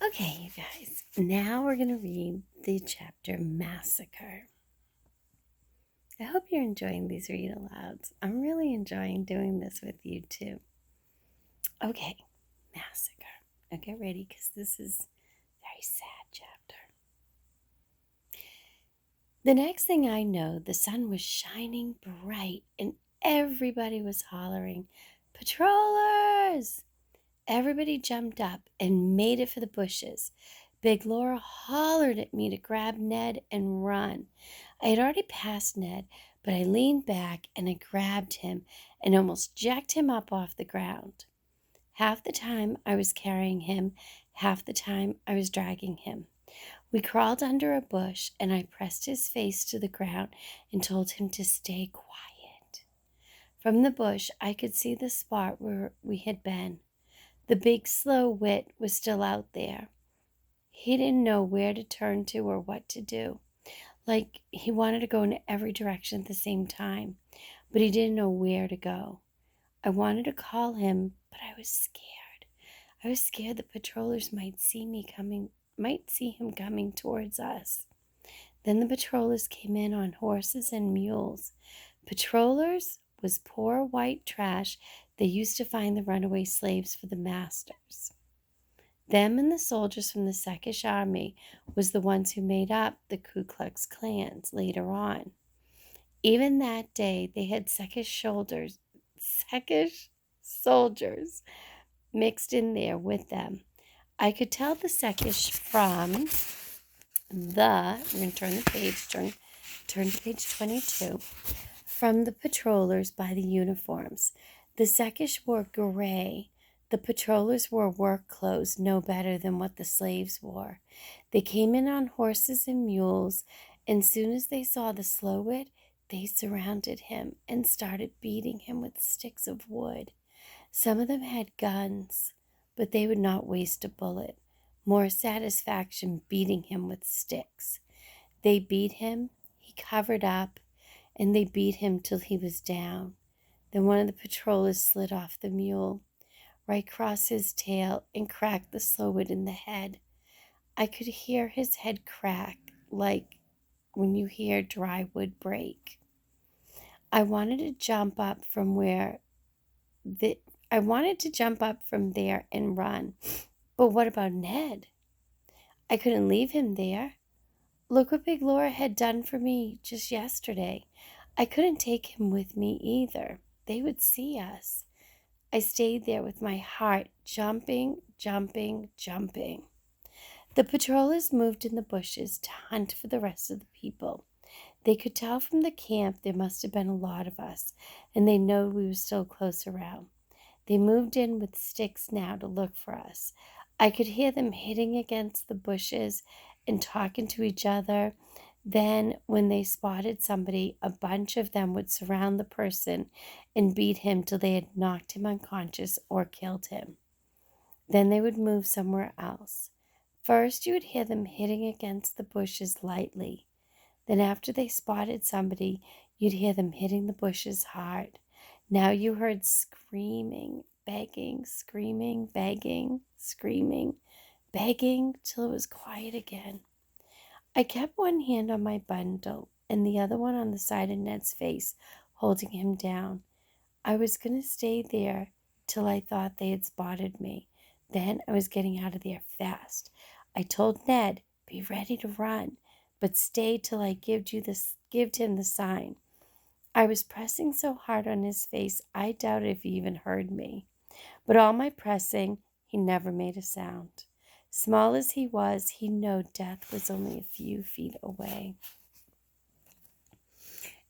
Okay, you guys, now we're going to read the chapter Massacre. I hope you're enjoying these read alouds. I'm really enjoying doing this with you too. Okay, Massacre. Now get ready because this is a very sad chapter. The next thing I know, the sun was shining bright and everybody was hollering, "Patrollers!" Everybody jumped up and made it for the bushes. Big Laura hollered at me to grab Ned and run. I had already passed Ned, but I leaned back and I grabbed him and almost jacked him up off the ground. Half the time I was carrying him, half the time I was dragging him. We crawled under a bush and I pressed his face to the ground and told him to stay quiet. From the bush I could see the spot where we had been. The big slow wit was still out there. He didn't know where to turn to or what to do. Like he wanted to go in every direction at the same time, but he didn't know where to go. I wanted to call him, but I was scared. I was scared the patrollers might see him coming towards us. Then the patrollers came in on horses and mules. Patrollers was poor white trash they used to find the runaway slaves for the masters. Them and the soldiers from the Seckish army was the ones who made up the Ku Klux Klans later on. Even that day they had Seckish soldiers mixed in there with them. I could tell the Seckish from we're going to turn the page, turn to page 22, from the patrollers by the uniforms. The Seckish wore gray. The patrollers wore work clothes no better than what the slaves wore. They came in on horses and mules, and soon as they saw the Slowit, they surrounded him and started beating him with sticks of wood. Some of them had guns, but they would not waste a bullet. More satisfaction beating him with sticks. They beat him, he covered up, and they beat him till he was down. Then one of the patrollers slid off the mule, right across his tail, and cracked the Slowit in the head. I could hear his head crack like when you hear dry wood break. I wanted to jump up from there and run. But what about Ned? I couldn't leave him there. Look what Big Laura had done for me just yesterday. I couldn't take him with me either. They would see us. I stayed there with my heart jumping, jumping, jumping. The patrollers moved in the bushes to hunt for the rest of the people. They could tell from the camp there must have been a lot of us, and they know we were still close around. They moved in with sticks now to look for us. I could hear them hitting against the bushes and talking to each other. Then, when they spotted somebody, a bunch of them would surround the person and beat him till they had knocked him unconscious or killed him. Then they would move somewhere else. First, you would hear them hitting against the bushes lightly. Then, after they spotted somebody, you'd hear them hitting the bushes hard. Now you heard screaming, begging, screaming, begging, screaming, begging, till it was quiet again. I kept one hand on my bundle and the other one on the side of Ned's face, holding him down. I was going to stay there till I thought they had spotted me. Then I was getting out of there fast. I told Ned, be ready to run, but stay till I gived him the sign. I was pressing so hard on his face, I doubted if he even heard me. But all my pressing, he never made a sound. Small as he was, he knew death was only a few feet away.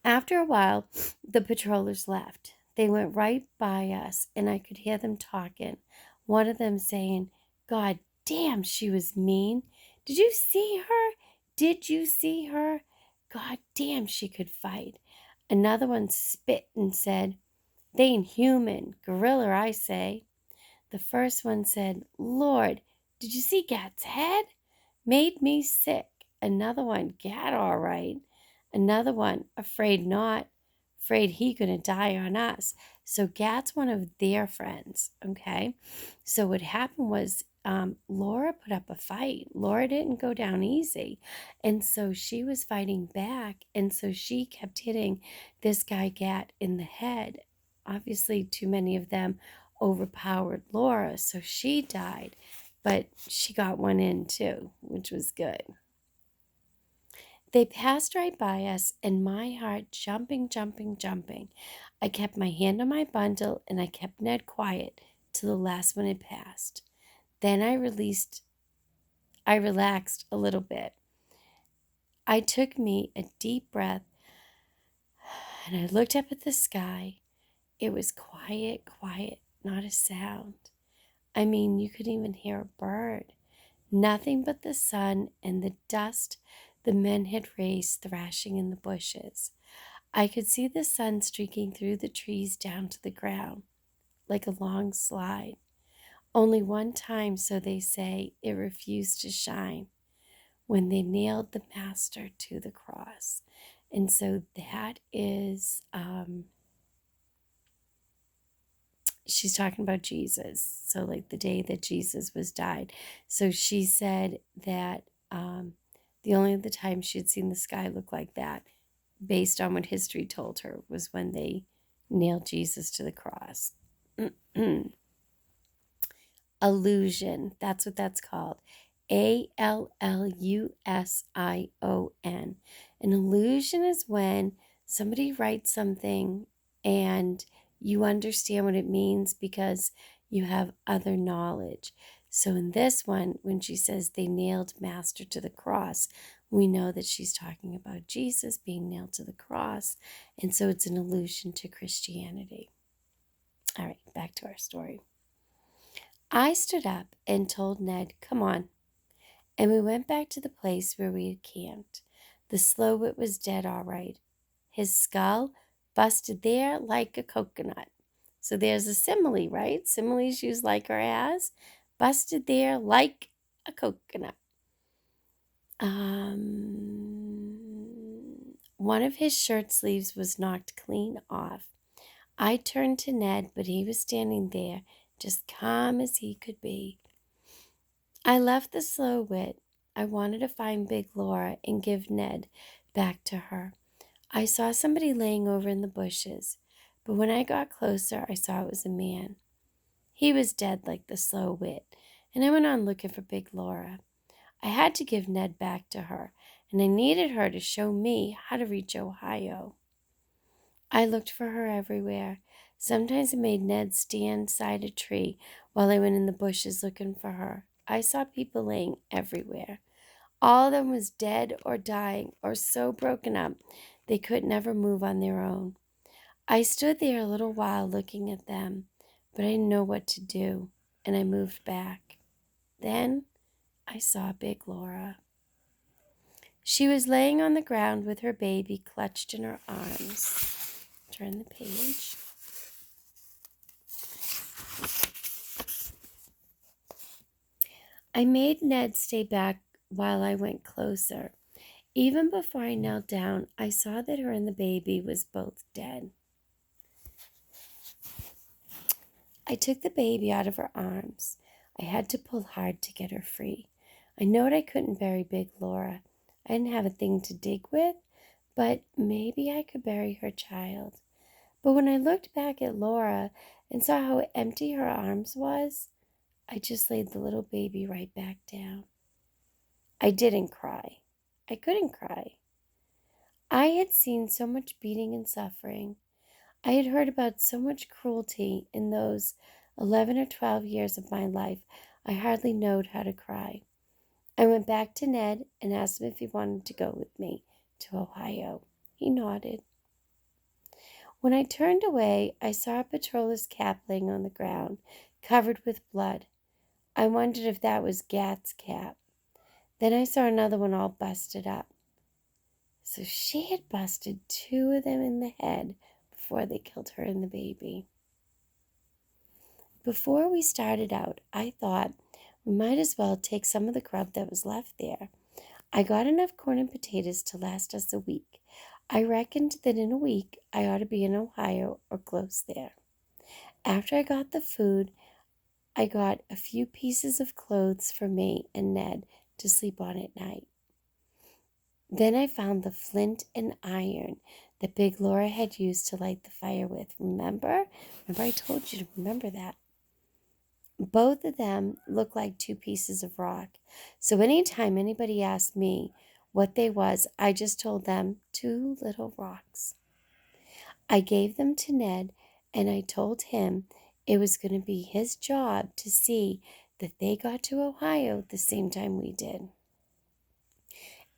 After a while, the patrollers left. They went right by us, and I could hear them talking. One of them saying, "God damn, she was mean. Did you see her? Did you see her? God damn, she could fight." Another one spit and said, "They ain't human. Gorilla, I say." The first one said, "Lord, did you see Gat's head? Made me sick." Another one, "Gat all right." Another one, "Afraid not. afraid he gonna die on us. So Gad's one of their friends, okay? So what happened was Laura put up a fight. Laura didn't go down easy. And so she was fighting back. And so she kept hitting this guy Gad in the head. Obviously, too many of them overpowered Laura, so she died. But she got one in too, which was good. They passed right by us, and my heart jumping, jumping, jumping. I kept my hand on my bundle, and I kept Ned quiet till the last one had passed. Then I relaxed a little bit. I took me a deep breath, and I looked up at the sky. It was quiet, quiet, not a sound. I mean, you could even hear a bird. Nothing but the sun and the dust the men had raised thrashing in the bushes. I could see the sun streaking through the trees down to the ground, like a long slide. Only one time, so they say, it refused to shine, when they nailed the master to the cross. And so that is, she's talking about Jesus. So like the day that Jesus was died. So she said that the only other time she had seen the sky look like that, based on what history told her, was when they nailed Jesus to the cross. Illusion. That's what that's called. ALLUSION. An illusion is when somebody writes something and you understand what it means because you have other knowledge. So in this one, when she says they nailed Master to the cross, we know that she's talking about Jesus being nailed to the cross. And so it's an allusion to Christianity. All right, back to our story. I stood up and told Ned, come on. And we went back to the place where we had camped. The slow wit was dead all right. His skull busted there like a coconut. So there's a simile, right? Similes used like or as. Busted there like a coconut. One of his shirt sleeves was knocked clean off. I turned to Ned, but he was standing there, just calm as he could be. I left the slow wit. I wanted to find Big Laura and give Ned back to her. I saw somebody laying over in the bushes, but when I got closer, I saw it was a man. He was dead like the slow wit, and I went on looking for Big Laura. I had to give Ned back to her, and I needed her to show me how to reach Ohio. I looked for her everywhere. Sometimes I made Ned stand beside a tree while I went in the bushes looking for her. I saw people laying everywhere. All of them was dead or dying or so broken up they could never move on their own. I stood there a little while looking at them, but I didn't know what to do, and I moved back. Then I saw Big Laura. She was laying on the ground with her baby clutched in her arms. Turn the page. I made Ned stay back while I went closer. Even before I knelt down, I saw that her and the baby was both dead. I took the baby out of her arms. I had to pull hard to get her free. I knowed I couldn't bury Big Laura. I didn't have a thing to dig with, but maybe I could bury her child. But when I looked back at Laura and saw how empty her arms was, I just laid the little baby right back down. I didn't cry. I couldn't cry. I had seen so much beating and suffering. I had heard about so much cruelty in those 11 or 12 years of my life, I hardly knowed how to cry. I went back to Ned and asked him if he wanted to go with me to Ohio. He nodded. When I turned away, I saw a patroller's cap laying on the ground, covered with blood. I wondered if that was Gat's cap. Then I saw another one all busted up. So she had busted 2 of them in the head before they killed her and the baby. Before we started out, I thought we might as well take some of the grub that was left there. I got enough corn and potatoes to last us a week. I reckoned that in a week I ought to be in Ohio or close there. After I got the food, I got a few pieces of clothes for me and Ned to sleep on at night. Then I found the flint and iron that Big Laura had used to light the fire with. Remember? Remember I told you to remember that. Both of them look like two pieces of rock. So anytime anybody asked me what they was, I just told them 2 little rocks. I gave them to Ned, and I told him it was going to be his job to see that they got to Ohio at the same time we did.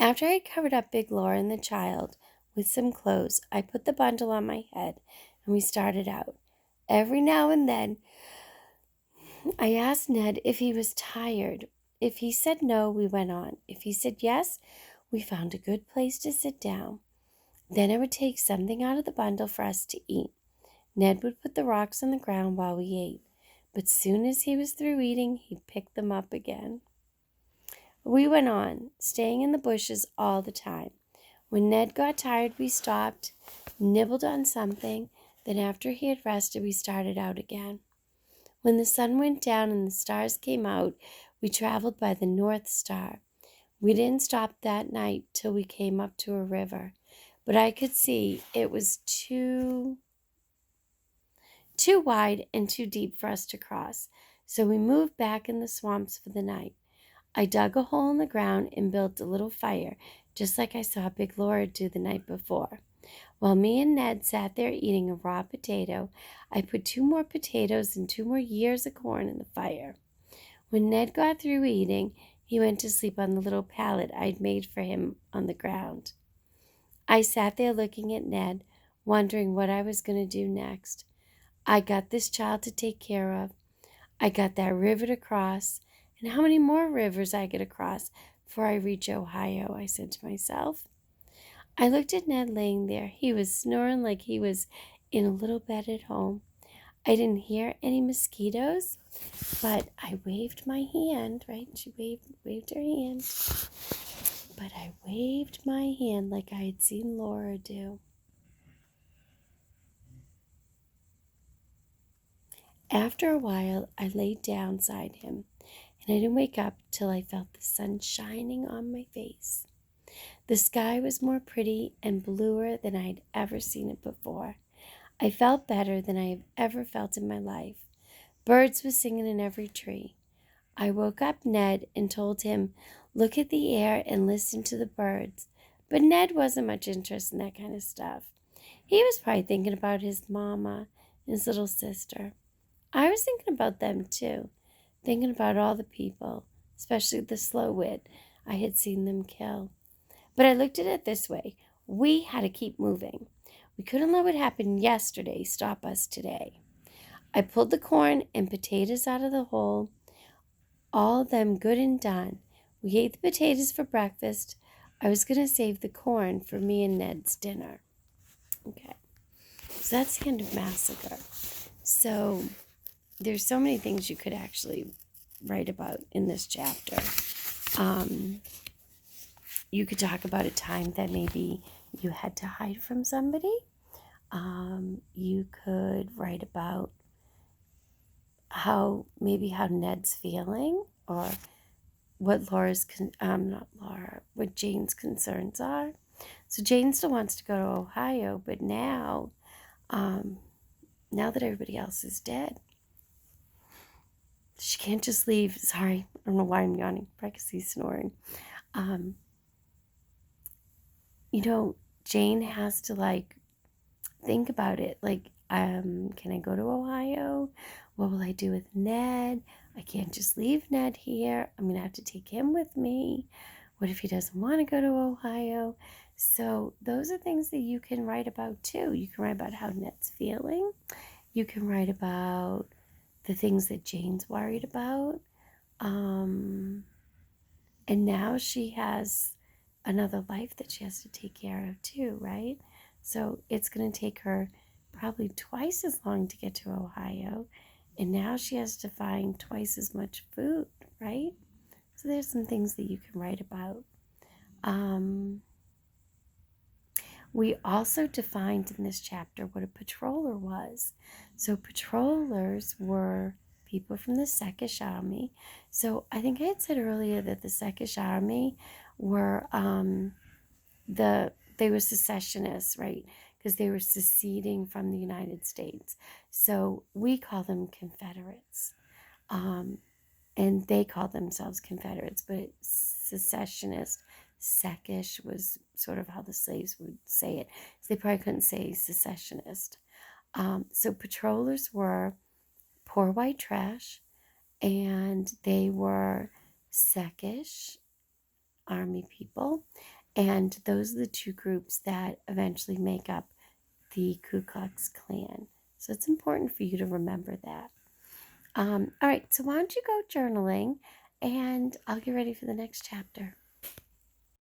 After I had covered up Big Laura and the child with some clothes, I put the bundle on my head, and we started out. Every now and then, I asked Ned if he was tired. If he said no, we went on. If he said yes, we found a good place to sit down. Then I would take something out of the bundle for us to eat. Ned would put the rocks on the ground while we ate, but soon as he was through eating, he'd pick them up again. We went on, staying in the bushes all the time. When Ned got tired, we stopped, nibbled on something, then after he had rested, we started out again. When the sun went down and the stars came out, we traveled by the North Star. We didn't stop that night till we came up to a river, but I could see it was too wide and too deep for us to cross, so we moved back in the swamps for the night. I dug a hole in the ground and built a little fire, just like I saw Big Laura do the night before. While me and Ned sat there eating a raw potato, I put 2 more potatoes and 2 more ears of corn in the fire. When Ned got through eating, he went to sleep on the little pallet I'd made for him on the ground. I sat there looking at Ned, wondering what I was going to do next. I got this child to take care of. I got that river to cross. And how many more rivers I get to cross before I reach Ohio, I said to myself. I looked at Ned laying there. He was snoring like he was in a little bed at home. I didn't hear any mosquitoes, but I waved my hand, right? She waved her hand. But I waved my hand like I had seen Laura do. After a while, I laid down beside him, and I didn't wake up till I felt the sun shining on my face. The sky was more pretty and bluer than I had ever seen it before. I felt better than I have ever felt in my life. Birds were singing in every tree. I woke up Ned and told him, look at the air and listen to the birds. But Ned wasn't much interested in that kind of stuff. He was probably thinking about his mama and his little sister. I was thinking about them too, thinking about all the people, especially the slow wit I had seen them kill. But I looked at it this way. We had to keep moving. We couldn't let what happened yesterday stop us today. I pulled the corn and potatoes out of the hole, all of them good and done. We ate the potatoes for breakfast. I was going to save the corn for me and Ned's dinner. Okay, so that's the end of Massacre. So there's so many things you could actually write about in this chapter. You could talk about a time that maybe you had to hide from somebody. You could write about how Ned's feeling, or what what Jane's concerns are. So Jane still wants to go to Ohio, but now that everybody else is dead, she can't just leave. Sorry, I don't know why I'm yawning. Probably snoring. Jane has to think about it. Can I go to Ohio? What will I do with Ned? I can't just leave Ned here. I'm going to have to take him with me. What if he doesn't want to go to Ohio? So those are things that you can write about too. You can write about how Ned's feeling. You can write about the things that Jane's worried about. And now she has another life that she has to take care of too, right? So it's going to take her probably twice as long to get to Ohio. And now she has to find twice as much food, right? So there's some things that you can write about. We also defined in this chapter what a patroller was. So patrollers were people from the Seckish army. So I think I had said earlier that the Seckish army were they were secessionists, right? Because they were seceding from the United States. So we call them Confederates. And they called themselves Confederates, but secessionist, seckish was sort of how the slaves would say it. So they probably couldn't say secessionist. So patrollers were poor white trash, and they were seckish army people. And those are the two groups that eventually make up the Ku Klux Klan. So it's important for you to remember that. All right, so why don't you go journaling, and I'll get ready for the next chapter.